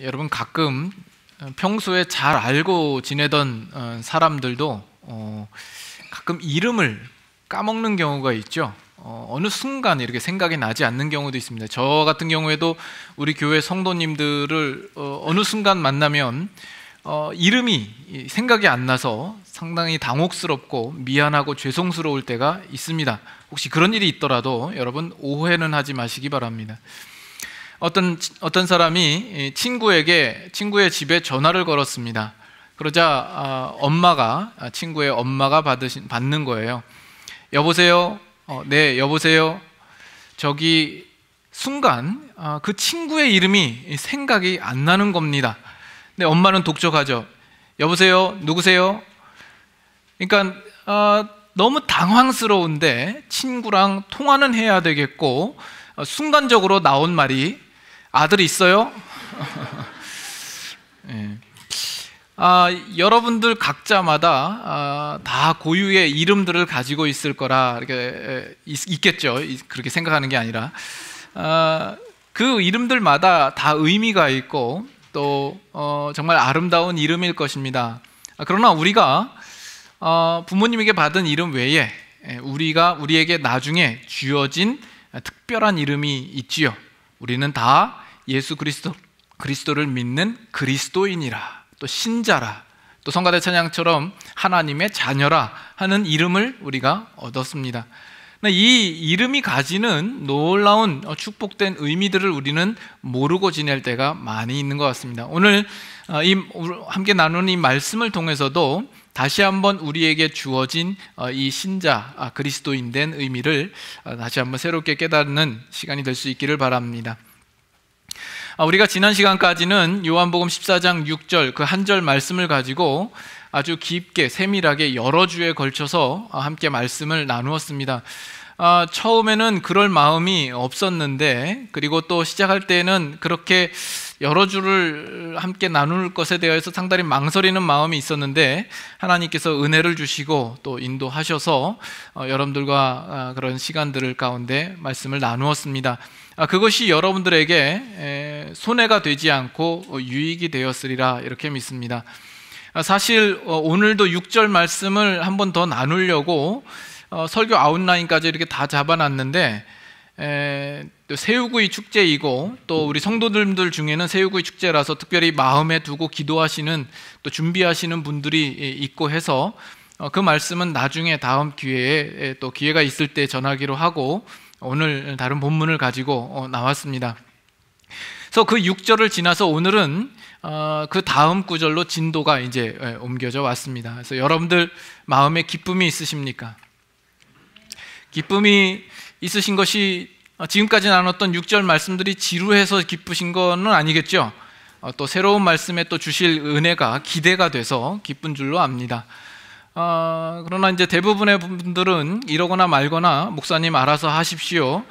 여러분 가끔 평소에 잘 알고 지내던 사람들도 가끔 이름을 까먹는 경우가 있죠. 어느 순간 이렇게 생각이 나지 않는 경우도 있습니다. 저 같은 경우에도 우리 교회 성도님들을 어느 순간 만나면 이름이 생각이 안 나서 상당히 당혹스럽고 미안하고 죄송스러울 때가 있습니다. 혹시 그런 일이 있더라도 여러분 오해는 하지 마시기 바랍니다. 어떤 사람이 친구의 집에 전화를 걸었습니다. 그러자 친구의 엄마가 받는 거예요. 여보세요? 네, 여보세요? 저기 순간 그 친구의 이름이 생각이 안 나는 겁니다. 근데 엄마는 독촉하죠. 여보세요? 누구세요? 그러니까 너무 당황스러운데 친구랑 통화는 해야 되겠고 순간적으로 나온 말이 아들 있어요? 네. 여러분들 각자마다 다 고유의 이름들을 가지고 있을 거라 이렇게 있겠죠. 그렇게 생각하는 게 아니라 그 이름들마다 다 의미가 있고 또 정말 아름다운 이름일 것입니다. 그러나 우리가 부모님에게 받은 이름 외에 우리에게 나중에 주어진 특별한 이름이 있지요. 우리는 다 예수 그리스도를 믿는 그리스도인이라, 또 신자라, 또 성가대 찬양처럼 하나님의 자녀라 하는 이름을 우리가 얻었습니다. 이 이름이 가지는 놀라운 축복된 의미들을 우리는 모르고 지낼 때가 많이 있는 것 같습니다. 오늘 함께 나누는 이 말씀을 통해서도 다시 한번 우리에게 주어진 이 신자, 그리스도인 된 의미를 다시 한번 새롭게 깨닫는 시간이 될 수 있기를 바랍니다. 우리가 지난 시간까지는 요한복음 14장 6절 그 한 절 말씀을 가지고 아주 깊게 세밀하게 여러 주에 걸쳐서 함께 말씀을 나누었습니다. 처음에는 그럴 마음이 없었는데, 그리고 또 시작할 때는 그렇게 여러 주를 함께 나눌 것에 대해서 상당히 망설이는 마음이 있었는데 하나님께서 은혜를 주시고 또 인도하셔서 여러분들과 그런 시간들을 가운데 말씀을 나누었습니다. 그것이 여러분들에게 손해가 되지 않고 유익이 되었으리라 이렇게 믿습니다. 사실 오늘도 6절 말씀을 한 번 더 나누려고 설교 아웃라인까지 이렇게 다 잡아놨는데 또 새우구이 축제이고 또 우리 성도들 중에는 새우구이 축제라서 특별히 마음에 두고 기도하시는 또 준비하시는 분들이 있고 해서 그 말씀은 나중에 다음 기회에 또 기회가 있을 때 전하기로 하고 오늘 다른 본문을 가지고 나왔습니다. 그래서 그 6절을 지나서 오늘은 그 다음 구절로 진도가 이제 옮겨져 왔습니다. 그래서 여러분들 마음에 기쁨이 있으십니까? 기쁨이 있으신 것이 지금까지 나눴던 6절 말씀들이 지루해서 기쁘신 건 아니겠죠? 또 새로운 말씀에 또 주실 은혜가 기대가 돼서 기쁜 줄로 압니다. 그러나 이제 대부분의 분들은 이러거나 말거나 목사님 알아서 하십시오.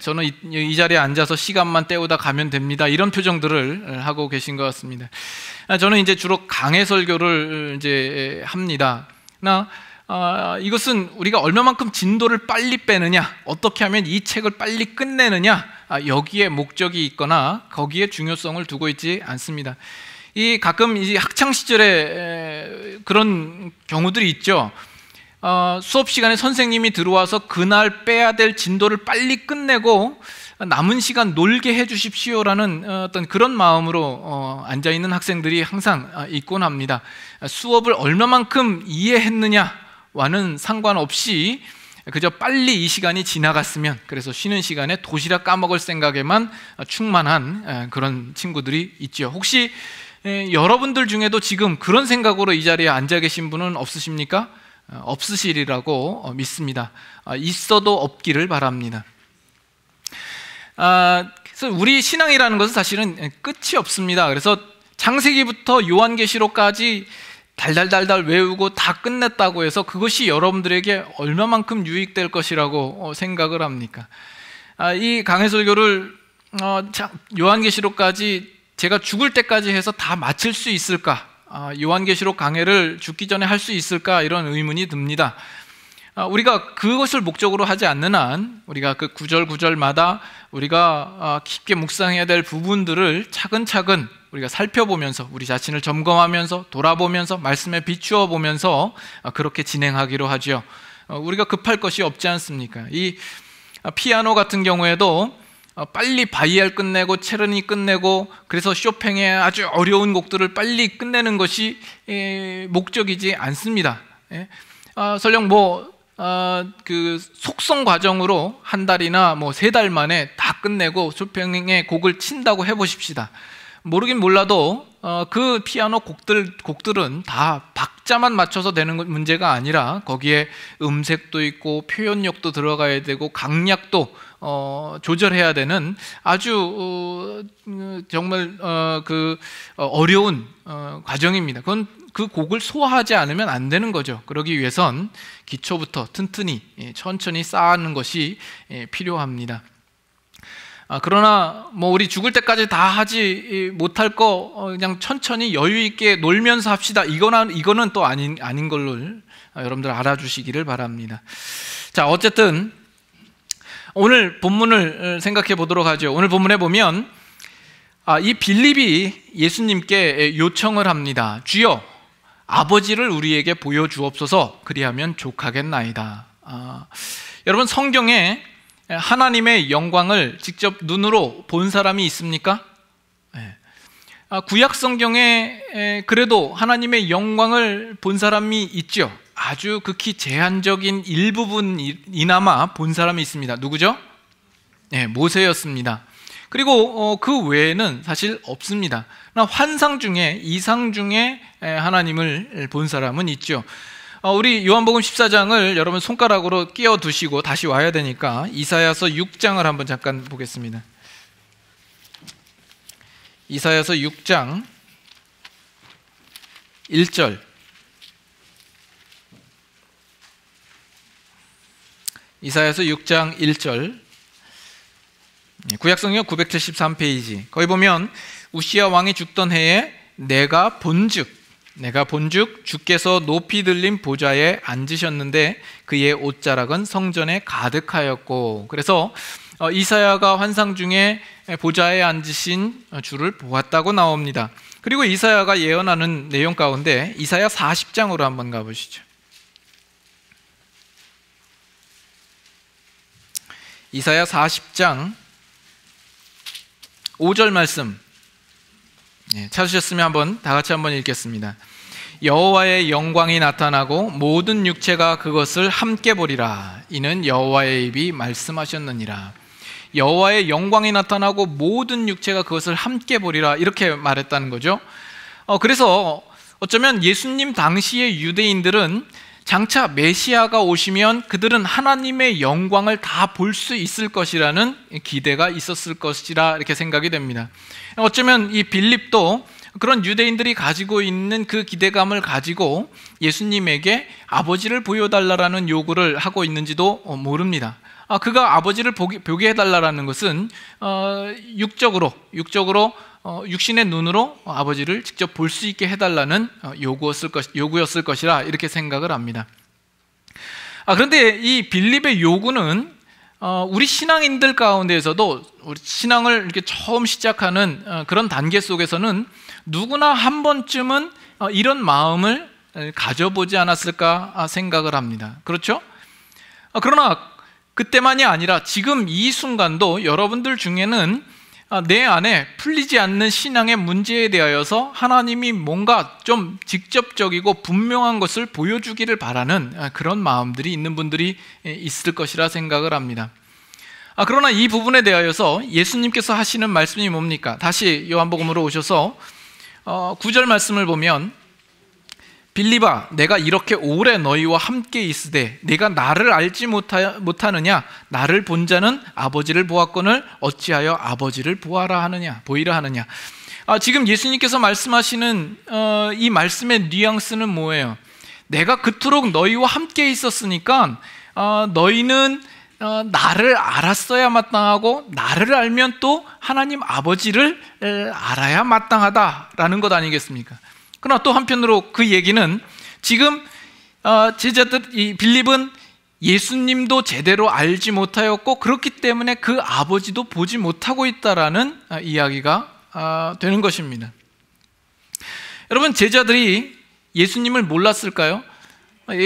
저는 이 자리에 앉아서 시간만 때우다 가면 됩니다. 이런 표정들을 하고 계신 것 같습니다. 저는 이제 주로 강해 설교를 이제 합니다. 이것은 우리가 얼마만큼 진도를 빨리 빼느냐, 어떻게 하면 이 책을 빨리 끝내느냐, 여기에 목적이 있거나 거기에 중요성을 두고 있지 않습니다. 가끔 이 학창 시절에 그런 경우들이 있죠. 수업 시간에 선생님이 들어와서 그날 빼야 될 진도를 빨리 끝내고 남은 시간 놀게 해주십시오라는 어떤 그런 마음으로 앉아 있는 학생들이 항상 있곤 합니다. 수업을 얼마만큼 이해했느냐와는 상관없이 그저 빨리 이 시간이 지나갔으면, 그래서 쉬는 시간에 도시락 까먹을 생각에만 충만한 그런 친구들이 있죠. 혹시 여러분들 중에도 지금 그런 생각으로 이 자리에 앉아 계신 분은 없으십니까? 없으시리라고 믿습니다. 있어도 없기를 바랍니다. 그래서 우리 신앙이라는 것은 사실은 끝이 없습니다. 그래서 창세기부터 요한계시록까지 달달달달 외우고 다 끝냈다고 해서 그것이 여러분들에게 얼마만큼 유익될 것이라고 생각을 합니까? 이 강해설교를 요한계시록까지 제가 죽을 때까지 해서 다 마칠 수 있을까? 요한계시록 강해를 죽기 전에 할 수 있을까? 이런 의문이 듭니다. 우리가 그것을 목적으로 하지 않는 한 우리가 그 구절마다 우리가 깊게 묵상해야 될 부분들을 차근차근 우리가 살펴보면서 우리 자신을 점검하면서 돌아보면서 말씀에 비추어 보면서 그렇게 진행하기로 하죠. 우리가 급할 것이 없지 않습니까? 이 피아노 같은 경우에도 빨리 바이엘 끝내고 체르니 끝내고 그래서 쇼팽의 아주 어려운 곡들을 빨리 끝내는 것이 목적이지 않습니다. 설령 그 속성 과정으로 한 달이나 3달 만에 다 끝내고 쇼팽의 곡을 친다고 해보십시다. 모르긴 몰라도 그 피아노 곡들은 다 박자만 맞춰서 되는 문제가 아니라 거기에 음색도 있고 표현력도 들어가야 되고 강약도 조절해야 되는 아주 정말 어려운 과정입니다. 그건 그 곡을 소화하지 않으면 안 되는 거죠. 그러기 위해선 기초부터 튼튼히 천천히 쌓는 것이 필요합니다. 그러나 우리 죽을 때까지 다 하지 못할 거 그냥 천천히 여유 있게 놀면서 합시다. 이거는 또 아닌 걸로 여러분들 알아주시기를 바랍니다. 자, 어쨌든 오늘 본문을 생각해 보도록 하죠. 오늘 본문에 보면 이 빌립이 예수님께 요청을 합니다. 주여, 아버지를 우리에게 보여주옵소서. 그리하면 족하겠나이다. 여러분, 성경에 하나님의 영광을 직접 눈으로 본 사람이 있습니까? 구약 성경에 그래도 하나님의 영광을 본 사람이 있죠. 아주 극히 제한적인 일부분이나마 본 사람이 있습니다. 누구죠? 모세였습니다. 그리고 그 외에는 사실 없습니다. 환상 중에, 이상 중에 하나님을 본 사람은 있죠. 우리 요한복음 14장을 여러분 손가락으로 끼워 두시고 다시 와야 되니까 이사야서 6장을 한번 잠깐 보겠습니다. 이사야서 6장 1절. 이사야서 6장 1절. 구약성경 973페이지. 거기 보면 우시야 왕이 죽던 해에 내가 본즉 주께서 높이 들린 보좌에 앉으셨는데 그의 옷자락은 성전에 가득하였고, 그래서 이사야가 환상 중에 보좌에 앉으신 주를 보았다고 나옵니다. 그리고 이사야가 예언하는 내용 가운데 이사야 40장으로 한번 가보시죠. 이사야 40장 5절 말씀 찾으셨으면 다 같이 한번 읽겠습니다. 여호와의 영광이 나타나고 모든 육체가 그것을 함께 보리라. 이는 여호와의 입이 말씀하셨느니라. 여호와의 영광이 나타나고 모든 육체가 그것을 함께 보리라, 이렇게 말했다는 거죠. 그래서 어쩌면 예수님 당시의 유대인들은 장차 메시아가 오시면 그들은 하나님의 영광을 다 볼 수 있을 것이라는 기대가 있었을 것이라 이렇게 생각이 됩니다. 어쩌면 이 빌립도 그런 유대인들이 가지고 있는 그 기대감을 가지고 예수님에게 아버지를 보여달라는 요구를 하고 있는지도 모릅니다. 그가 아버지를 보게 해달라는 것은 육적으로 육신의 눈으로 아버지를 직접 볼 수 있게 해달라는 요구였을 것이라 이렇게 생각을 합니다. 그런데 이 빌립의 요구는 우리 신앙인들 가운데에서도 우리 신앙을 이렇게 처음 시작하는 그런 단계 속에서는 누구나 한 번쯤은 이런 마음을 가져보지 않았을까 생각을 합니다. 그렇죠? 그러나 그때만이 아니라 지금 이 순간도 여러분들 중에는 내 안에 풀리지 않는 신앙의 문제에 대하여서 하나님이 뭔가 좀 직접적이고 분명한 것을 보여주기를 바라는 그런 마음들이 있는 분들이 있을 것이라 생각을 합니다. 그러나 이 부분에 대하여서 예수님께서 하시는 말씀이 뭡니까? 다시 요한복음으로 오셔서 9절 말씀을 보면 빌립아, 내가 이렇게 오래 너희와 함께 있으되 내가 나를 알지 못하느냐? 나를 본 자는 아버지를 보았거늘 어찌하여 아버지를 보이라 하느냐? 지금 예수님께서 말씀하시는 이 말씀의 뉘앙스는 뭐예요? 내가 그토록 너희와 함께 있었으니까 너희는 나를 알았어야 마땅하고 나를 알면 또 하나님 아버지를 알아야 마땅하다라는 것 아니겠습니까? 그러나 또 한편으로 그 얘기는 지금 제자들, 이 빌립은 예수님도 제대로 알지 못하였고 그렇기 때문에 그 아버지도 보지 못하고 있다라는 이야기가 되는 것입니다. 여러분, 제자들이 예수님을 몰랐을까요?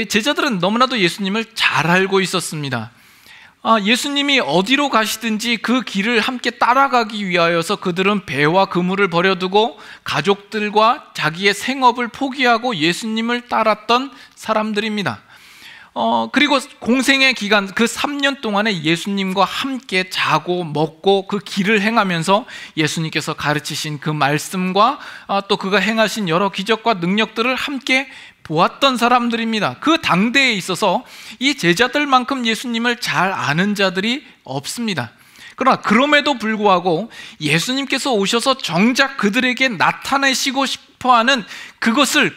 제자들은 너무나도 예수님을 잘 알고 있었습니다. 예수님이 어디로 가시든지 그 길을 함께 따라가기 위하여서 그들은 배와 그물을 버려두고 가족들과 자기의 생업을 포기하고 예수님을 따랐던 사람들입니다. 그리고 공생의 기간 그 3년 동안에 예수님과 함께 자고 먹고 그 길을 행하면서 예수님께서 가르치신 그 말씀과 또 그가 행하신 여러 기적과 능력들을 함께 보았던 사람들입니다. 그 당대에 있어서 이 제자들만큼 예수님을 잘 아는 자들이 없습니다. 그러나 그럼에도 불구하고 예수님께서 오셔서 정작 그들에게 나타내시고 싶어하는 그것을,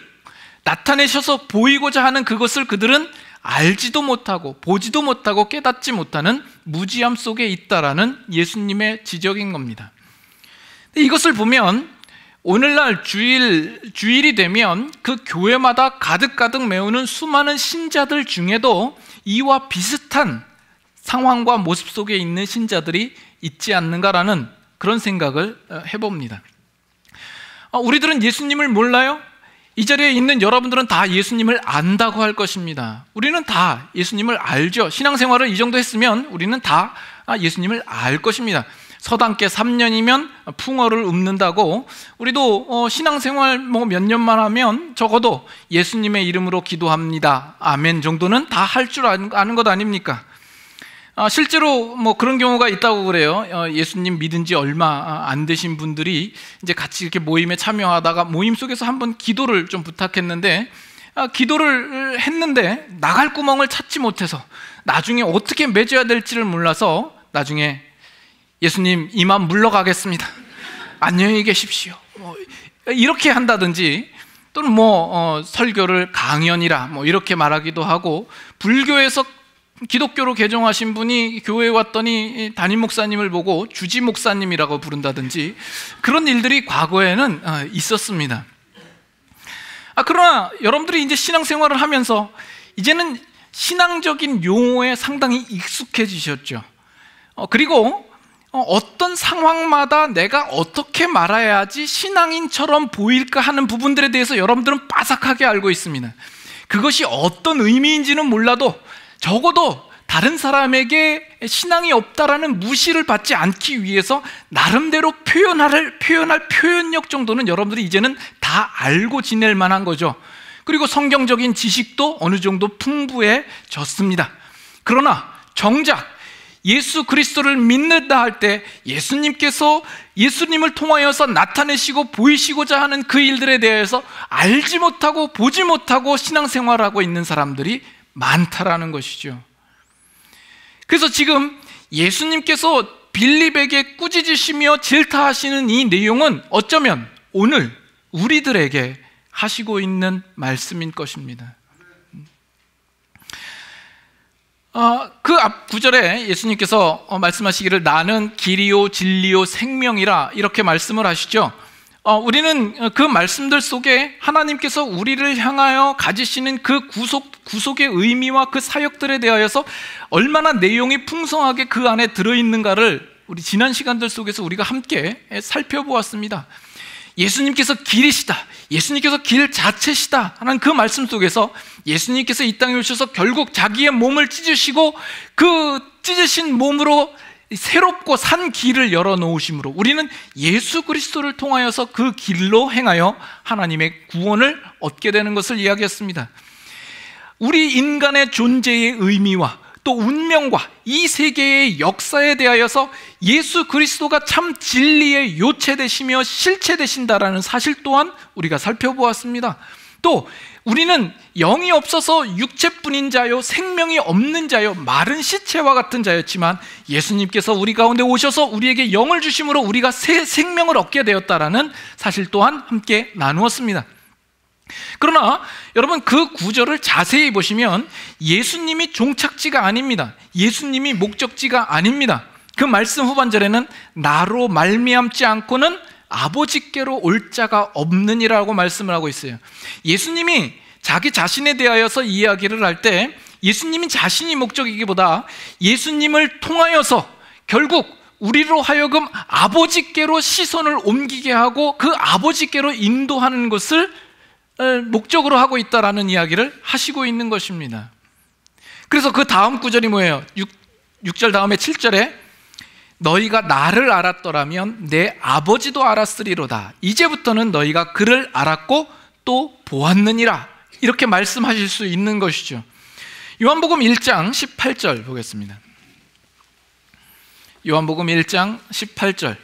나타내셔서 보이고자 하는 그것을 그들은 알지도 못하고 보지도 못하고 깨닫지 못하는 무지함 속에 있다라는 예수님의 지적인 겁니다. 이것을 보면 오늘날 주일이 되면 그 교회마다 가득가득 메우는 수많은 신자들 중에도 이와 비슷한 상황과 모습 속에 있는 신자들이 있지 않는가라는 그런 생각을 해봅니다. 우리들은 예수님을 몰라요? 이 자리에 있는 여러분들은 다 예수님을 안다고 할 것입니다. 우리는 다 예수님을 알죠. 신앙생활을 이 정도 했으면 우리는 다 예수님을 알 것입니다. 서당계 3년이면 풍어를 읊는다고 우리도 신앙생활 몇 년만 하면 적어도 예수님의 이름으로 기도합니다, 아멘 정도는 다 할 줄 아는 것 아닙니까? 실제로 그런 경우가 있다고 그래요. 예수님 믿은 지 얼마 안 되신 분들이 이제 같이 이렇게 모임에 참여하다가 모임 속에서 한번 기도를 좀 부탁했는데 기도를 했는데 나갈 구멍을 찾지 못해서 나중에 어떻게 맺어야 될지를 몰라서 나중에 예수님 이만 물러가겠습니다, 안녕히 계십시오 이렇게 한다든지, 또는 설교를 강연이라 이렇게 말하기도 하고, 불교에서 기독교로 개종하신 분이 교회에 왔더니 담임 목사님을 보고 주지 목사님이라고 부른다든지 그런 일들이 과거에는 있었습니다. 그러나 여러분들이 이제 신앙생활을 하면서 이제는 신앙적인 용어에 상당히 익숙해지셨죠. 그리고 어떤 상황마다 내가 어떻게 말해야지 신앙인처럼 보일까 하는 부분들에 대해서 여러분들은 빠삭하게 알고 있습니다. 그것이 어떤 의미인지는 몰라도 적어도 다른 사람에게 신앙이 없다라는 무시를 받지 않기 위해서 나름대로 표현할 표현력 정도는 여러분들이 이제는 다 알고 지낼 만한 거죠. 그리고 성경적인 지식도 어느 정도 풍부해졌습니다. 그러나 정작 예수 그리스도를 믿는다 할 때 예수님께서 예수님을 통하여서 나타내시고 보이시고자 하는 그 일들에 대해서 알지 못하고 보지 못하고 신앙생활하고 있는 사람들이 많다라는 것이죠. 그래서 지금 예수님께서 빌립에게 꾸짖으시며 질타하시는 이 내용은 어쩌면 오늘 우리들에게 하시고 있는 말씀인 것입니다. 그 앞 구절에 예수님께서 말씀하시기를 나는 길이요 진리요 생명이라 이렇게 말씀을 하시죠. 우리는 그 말씀들 속에 하나님께서 우리를 향하여 가지시는 그 구속의 의미와 그 사역들에 대하여서 얼마나 내용이 풍성하게 그 안에 들어있는가를 우리 지난 시간들 속에서 우리가 함께 살펴보았습니다. 예수님께서 길이시다, 예수님께서 길 자체시다 하는 그 말씀 속에서 예수님께서 이 땅에 오셔서 결국 자기의 몸을 찢으시고 그 찢으신 몸으로 새롭고 산 길을 열어놓으심으로 우리는 예수 그리스도를 통하여서 그 길로 행하여 하나님의 구원을 얻게 되는 것을 이야기했습니다. 우리 인간의 존재의 의미와 또 운명과 이 세계의 역사에 대하여서 예수 그리스도가 참 진리의 요체 되시며 실체 되신다라는 사실 또한 우리가 살펴보았습니다. 또 우리는 영이 없어서 육체뿐인 자요 생명이 없는 자요 마른 시체와 같은 자였지만 예수님께서 우리 가운데 오셔서 우리에게 영을 주심으로 우리가 새 생명을 얻게 되었다라는 사실 또한 함께 나누었습니다. 그러나 여러분 그 구절을 자세히 보시면 예수님이 종착지가 아닙니다. 예수님이 목적지가 아닙니다. 그 말씀 후반절에는 나로 말미암지 않고는 아버지께로 올 자가 없느니라고 말씀을 하고 있어요. 예수님이 자기 자신에 대하여서 이야기를 할 때 예수님이 자신이 목적이기보다 예수님을 통하여서 결국 우리로 하여금 아버지께로 시선을 옮기게 하고 그 아버지께로 인도하는 것을 목적으로 하고 있다라는 이야기를 하시고 있는 것입니다. 그래서 그 다음 구절이 뭐예요? 6절 다음에 7절에 너희가 나를 알았더라면 내 아버지도 알았으리로다. 이제부터는 너희가 그를 알았고 또 보았느니라. 이렇게 말씀하실 수 있는 것이죠. 요한복음 1장 18절 보겠습니다. 요한복음 1장 18절.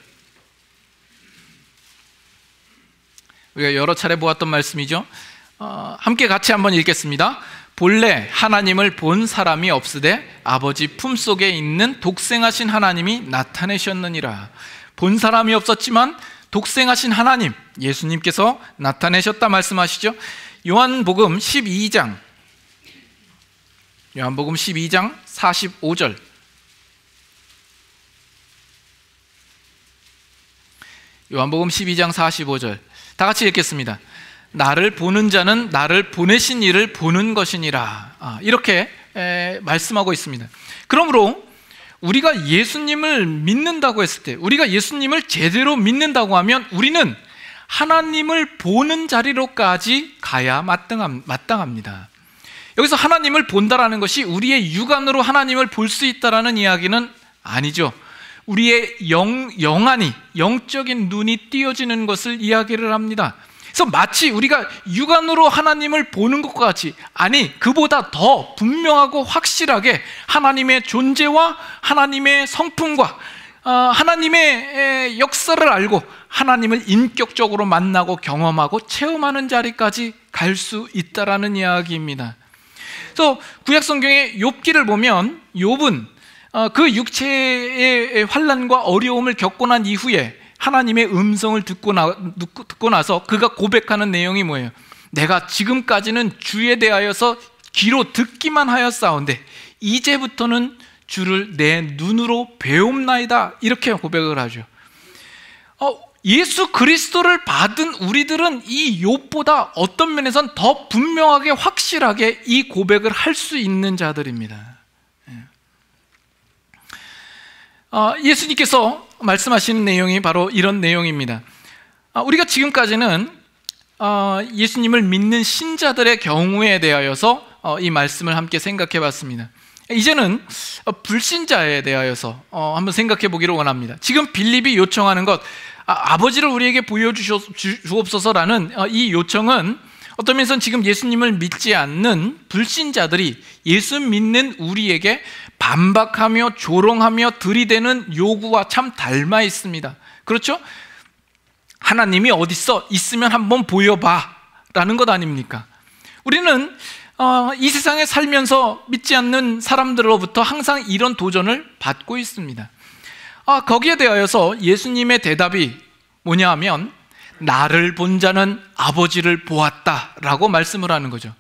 우리가 여러 차례 보았던 말씀이죠. 함께 같이 한번 읽겠습니다. 본래 하나님을 본 사람이 없으되 아버지 품속에 있는 독생하신 하나님이 나타내셨느니라. 본 사람이 없었지만 독생하신 하나님, 예수님께서 나타내셨다 말씀하시죠. 요한복음 12장 45절. 요한복음 12장 45절. 다 같이 읽겠습니다. 나를 보는 자는 나를 보내신 이를 보는 것이니라. 이렇게 말씀하고 있습니다. 그러므로 우리가 예수님을 믿는다고 했을 때, 우리가 예수님을 제대로 믿는다고 하면 우리는 하나님을 보는 자리로까지 가야 마땅합니다. 여기서 하나님을 본다라는 것이 우리의 육안으로 하나님을 볼 수 있다라는 이야기는 아니죠. 우리의 영적인 눈이 띄어지는 것을 이야기를 합니다. 그래서 마치 우리가 육안으로 하나님을 보는 것과 같이, 아니 그보다 더 분명하고 확실하게 하나님의 존재와 하나님의 성품과 하나님의 역사를 알고 하나님을 인격적으로 만나고 경험하고 체험하는 자리까지 갈 수 있다라는 이야기입니다. 그래서 구약성경의 욥기를 보면 욥은 그 육체의 환난과 어려움을 겪고 난 이후에 하나님의 음성을 듣고 나서 그가 고백하는 내용이 뭐예요? 내가 지금까지는 주에 대하여서 귀로 듣기만 하였사온데 이제부터는 주를 내 눈으로 배움나이다. 이렇게 고백을 하죠. 예수 그리스도를 받은 우리들은 이 욥보다 어떤 면에선 더 분명하게 확실하게 이 고백을 할 수 있는 자들입니다. 예수님께서 말씀하시는 내용이 바로 이런 내용입니다. 우리가 지금까지는 예수님을 믿는 신자들의 경우에 대하여서 이 말씀을 함께 생각해 봤습니다. 이제는 불신자에 대하여서 한번 생각해 보기를 원합니다. 지금 빌립이 요청하는 것, 아버지를 우리에게 보여주옵소서라는 이 요청은 어떤 면에서는 지금 예수님을 믿지 않는 불신자들이 예수 믿는 우리에게 반박하며 조롱하며 들이대는 요구와 참 닮아 있습니다. 그렇죠? 하나님이 어딨어? 있으면 한번 보여봐 라는 것 아닙니까? 우리는 이 세상에 살면서 믿지 않는 사람들로부터 항상 이런 도전을 받고 있습니다. 거기에 대하여서 예수님의 대답이 뭐냐 하면 나를 본 자는 아버지를 보았다라고 말씀을 하는 거죠.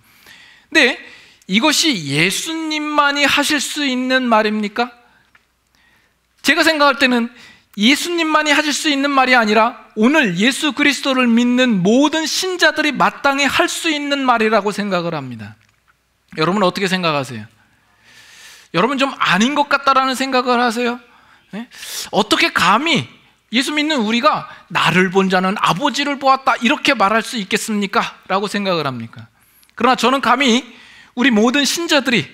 근데 이것이 예수님만이 하실 수 있는 말입니까? 제가 생각할 때는 예수님만이 하실 수 있는 말이 아니라 오늘 예수 그리스도를 믿는 모든 신자들이 마땅히 할 수 있는 말이라고 생각을 합니다. 여러분 어떻게 생각하세요? 여러분 좀 아닌 것 같다라는 생각을 하세요? 네? 어떻게 감히 예수 믿는 우리가 나를 본 자는 아버지를 보았다 이렇게 말할 수 있겠습니까? 라고 생각을 합니까? 그러나 저는 감히 우리 모든 신자들이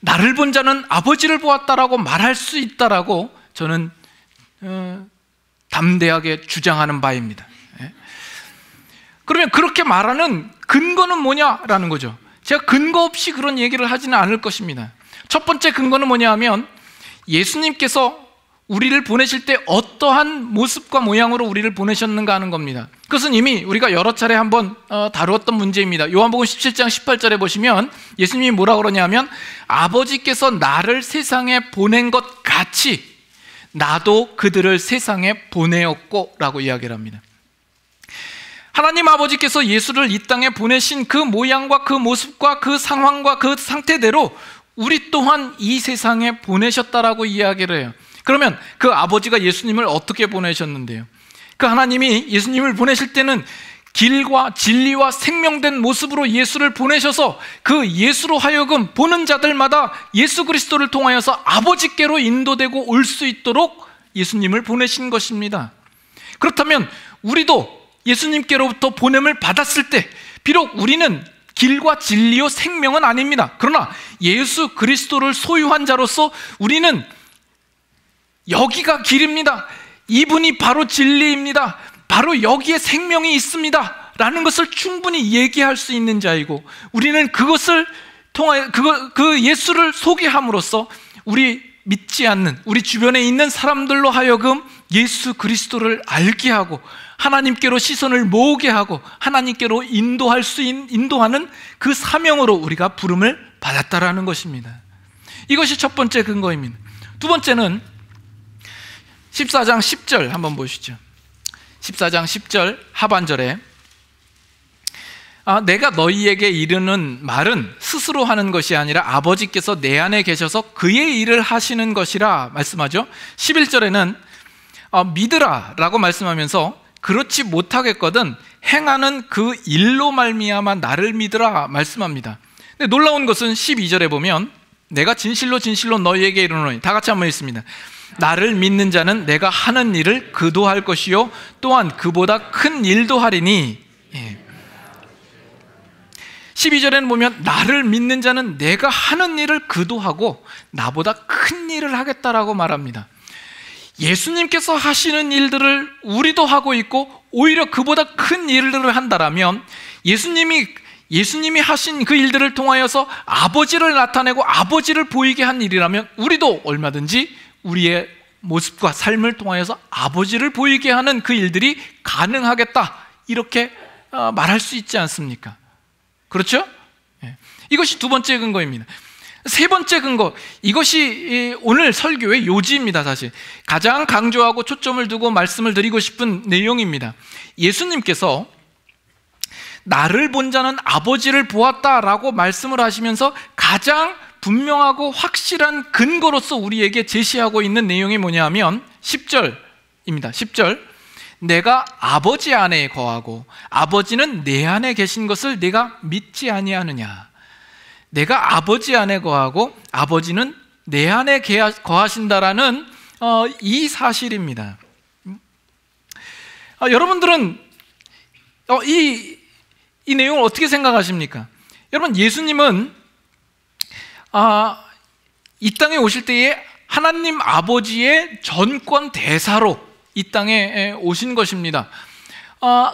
나를 본 자는 아버지를 보았다라고 말할 수 있다라고 저는 담대하게 주장하는 바입니다. 그러면 그렇게 말하는 근거는 뭐냐라는 거죠. 제가 근거 없이 그런 얘기를 하지는 않을 것입니다. 첫 번째 근거는 뭐냐 하면 예수님께서 우리를 보내실 때 어떠한 모습과 모양으로 우리를 보내셨는가 하는 겁니다. 그것은 이미 우리가 여러 차례 한번 다루었던 문제입니다. 요한복음 17장 18절에 보시면 예수님이 뭐라고 그러냐면 아버지께서 나를 세상에 보낸 것 같이 나도 그들을 세상에 보내었고 라고 이야기를 합니다. 하나님 아버지께서 예수를 이 땅에 보내신 그 모양과 그 모습과 그 상황과 그 상태대로 우리 또한 이 세상에 보내셨다라고 이야기를 해요. 그러면 그 아버지가 예수님을 어떻게 보내셨는데요? 그 하나님이 예수님을 보내실 때는 길과 진리와 생명된 모습으로 예수를 보내셔서 그 예수로 하여금 보는 자들마다 예수 그리스도를 통하여서 아버지께로 인도되고 올 수 있도록 예수님을 보내신 것입니다. 그렇다면 우리도 예수님께로부터 보냄을 받았을 때 비록 우리는 길과 진리요 생명은 아닙니다. 그러나 예수 그리스도를 소유한 자로서 우리는 여기가 길입니다, 이분이 바로 진리입니다, 바로 여기에 생명이 있습니다 라는 것을 충분히 얘기할 수 있는 자이고, 우리는 그것을 통하여 그 예수를 소개함으로써 우리 믿지 않는 우리 주변에 있는 사람들로 하여금 예수 그리스도를 알게 하고 하나님께로 시선을 모으게 하고 하나님께로 인도하는 그 사명으로 우리가 부름을 받았다라는 것입니다. 이것이 첫 번째 근거입니다. 두 번째는 14장 10절 한번 보시죠. 14장 10절 하반절에 내가 너희에게 이르는 말은 스스로 하는 것이 아니라 아버지께서 내 안에 계셔서 그의 일을 하시는 것이라 말씀하죠. 11절에는 믿으라 라고 말씀하면서 그렇지 못하겠거든 행하는 그 일로 말미암아 나를 믿으라 말씀합니다. 근데 놀라운 것은 12절에 보면 내가 진실로 진실로 너희에게 이르노니, 다 같이 한번 읽습니다. 나를 믿는 자는 내가 하는 일을 그도 할 것이요 또한 그보다 큰 일도 하리니. 12절에는 보면 나를 믿는 자는 내가 하는 일을 그도 하고 나보다 큰 일을 하겠다라고 말합니다. 예수님께서 하시는 일들을 우리도 하고 있고 오히려 그보다 큰 일들을 한다라면 예수님이 하신 그 일들을 통하여서 아버지를 나타내고 아버지를 보이게 한 일이라면 우리도 얼마든지 우리의 모습과 삶을 통하여서 아버지를 보이게 하는 그 일들이 가능하겠다, 이렇게 말할 수 있지 않습니까? 그렇죠? 이것이 두 번째 근거입니다. 세 번째 근거, 이것이 오늘 설교의 요지입니다. 사실 가장 강조하고 초점을 두고 말씀을 드리고 싶은 내용입니다. 예수님께서 나를 본 자는 아버지를 보았다라고 말씀을 하시면서 가장 분명하고 확실한 근거로서 우리에게 제시하고 있는 내용이 뭐냐 하면 10절입니다. 10절, 내가 아버지 안에 거하고 아버지는 내 안에 계신 것을 내가 믿지 아니하느냐. 내가 아버지 안에 거하고 아버지는 내 안에 거하신다라는 이 사실입니다. 여러분들은 이 내용을 어떻게 생각하십니까? 여러분, 예수님은 이 땅에 오실 때에 하나님 아버지의 전권 대사로 이 땅에 오신 것입니다.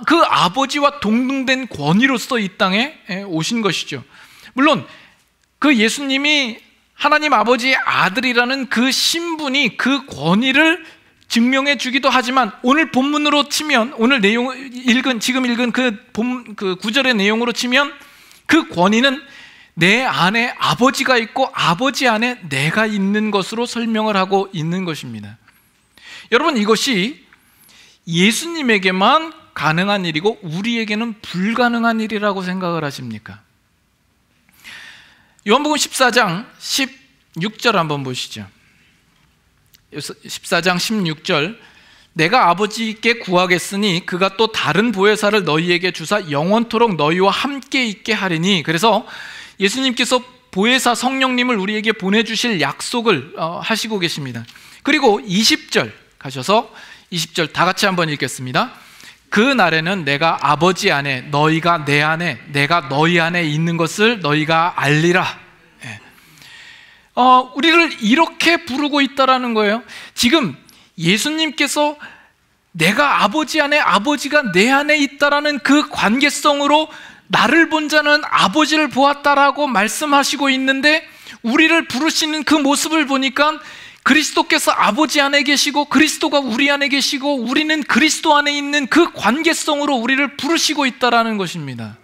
그 아버지와 동등된 권위로서 이 땅에 오신 것이죠. 물론 그 예수님이 하나님 아버지의 아들이라는 그 신분이 그 권위를 증명해 주기도 하지만, 오늘 본문으로 치면, 오늘 지금 읽은 그 구절의 내용으로 치면 그 권위는 내 안에 아버지가 있고 아버지 안에 내가 있는 것으로 설명을 하고 있는 것입니다. 여러분, 이것이 예수님에게만 가능한 일이고 우리에게는 불가능한 일이라고 생각을 하십니까? 요한복음 14장 16절 한번 보시죠. 14장 16절, 내가 아버지께 구하겠으니 그가 또 다른 보혜사를 너희에게 주사 영원토록 너희와 함께 있게 하리니. 그래서 예수님께서 보혜사 성령님을 우리에게 보내주실 약속을 하시고 계십니다. 그리고 20절 가셔서 20절 다 같이 한번 읽겠습니다. 그 날에는 내가 아버지 안에 너희가 내 안에 내가 너희 안에 있는 것을 너희가 알리라. 우리를 이렇게 부르고 있다라는 거예요. 지금 예수님께서 내가 아버지 안에 아버지가 내 안에 있다라는 그 관계성으로 나를 본 자는 아버지를 보았다라고 말씀하시고 있는데, 우리를 부르시는 그 모습을 보니까 그리스도께서 아버지 안에 계시고 그리스도가 우리 안에 계시고 우리는 그리스도 안에 있는 그 관계성으로 우리를 부르시고 있다라는 것입니다.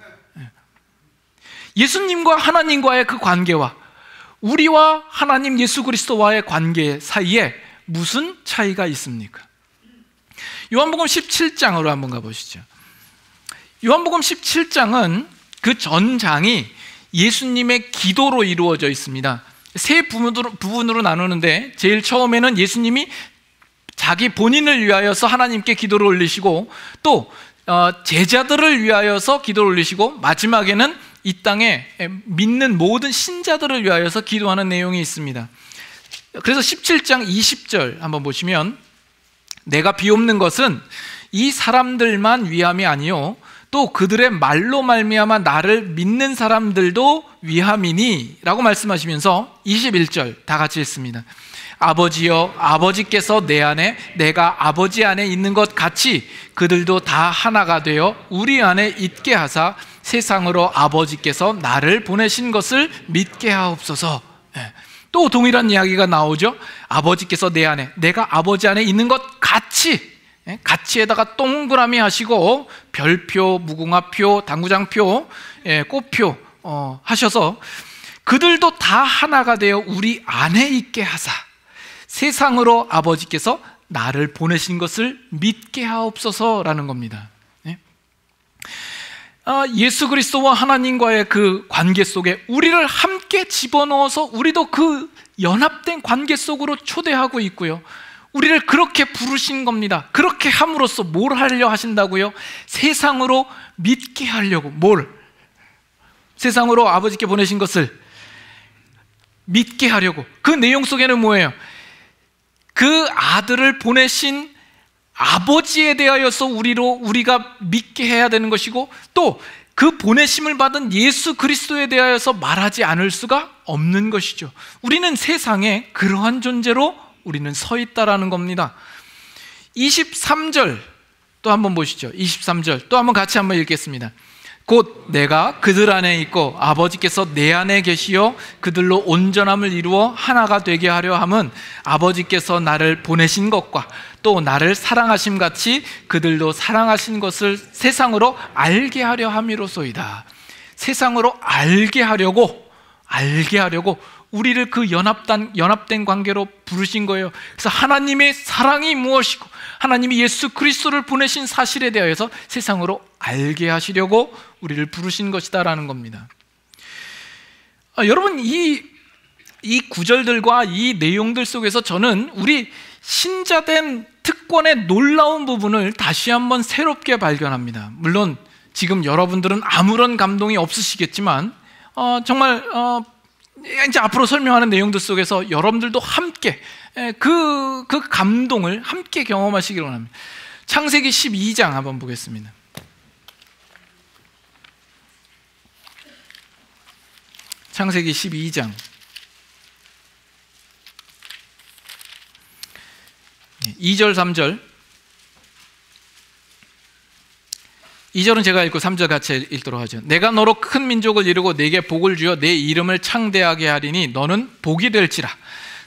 예수님과 하나님과의 그 관계와 우리와 하나님 예수 그리스도와의 관계 사이에 무슨 차이가 있습니까? 요한복음 17장으로 한번 가보시죠. 요한복음 17장은 그 전장이 예수님의 기도로 이루어져 있습니다. 세 부분으로 나누는데, 제일 처음에는 예수님이 자기 본인을 위하여서 하나님께 기도를 올리시고, 또 제자들을 위하여서 기도를 올리시고 마지막에는 이 땅에 믿는 모든 신자들을 위하여서 기도하는 내용이 있습니다. 그래서 17장 20절 한번 보시면, 내가 비옵는 것은 이 사람들만 위함이 아니요 또 그들의 말로 말미암아 나를 믿는 사람들도 위함이니 라고 말씀하시면서 21절 다 같이 읽습니다. 아버지여, 아버지께서 내 안에 내가 아버지 안에 있는 것 같이 그들도 다 하나가 되어 우리 안에 있게 하사 세상으로 아버지께서 나를 보내신 것을 믿게 하옵소서. 또 동일한 이야기가 나오죠. 아버지께서 내 안에 내가 아버지 안에 있는 것 같이, 같이에다가 동그라미 하시고 별표, 무궁화표, 당구장표, 꽃표 하셔서 그들도 다 하나가 되어 우리 안에 있게 하사 세상으로 아버지께서 나를 보내신 것을 믿게 하옵소서라는 겁니다. 예수 그리스도와 하나님과의 그 관계 속에 우리를 함께 집어넣어서 우리도 그 연합된 관계 속으로 초대하고 있고요, 우리를 그렇게 부르신 겁니다. 그렇게 함으로써 뭘 하려 하신다고요? 세상으로 믿게 하려고. 뭘? 세상으로 아버지께 보내신 것을 믿게 하려고. 그 내용 속에는 뭐예요? 그 아들을 보내신 아버지에 대하여서 우리가 믿게 해야 되는 것이고, 또 그 보내심을 받은 예수 그리스도에 대하여서 말하지 않을 수가 없는 것이죠. 우리는 세상에 그러한 존재로 우리는 서 있다라는 겁니다. 23절 또 한번 보시죠. 23절 또 한번 같이 한번 읽겠습니다. 곧 내가 그들 안에 있고 아버지께서 내 안에 계시어 그들로 온전함을 이루어 하나가 되게 하려 함은 아버지께서 나를 보내신 것과 또 나를 사랑하심 같이 그들도 사랑하신 것을 세상으로 알게 하려 함이로소이다. 세상으로 알게 하려고 우리를 그 연합된 관계로 부르신 거예요. 그래서 하나님의 사랑이 무엇이고 하나님이 예수 그리스도를 보내신 사실에 대하여서 세상으로 알게 하시려고 우리를 부르신 것이다라는 겁니다. 여러분, 이 구절들과 이 내용들 속에서 저는 우리 신자된 특권의 놀라운 부분을 다시 한번 새롭게 발견합니다. 물론 지금 여러분들은 아무런 감동이 없으시겠지만 정말 이제 앞으로 설명하는 내용들 속에서 여러분들도 함께 그 감동을 함께 경험하시기를 원합니다. 창세기 12장 한번 보겠습니다. 창세기 12장 2절 3절 2절은 제가 읽고 3절 같이 읽도록 하죠. 내가 너로 큰 민족을 이루고 내게 복을 주어 내 이름을 창대하게 하리니 너는 복이 될지라.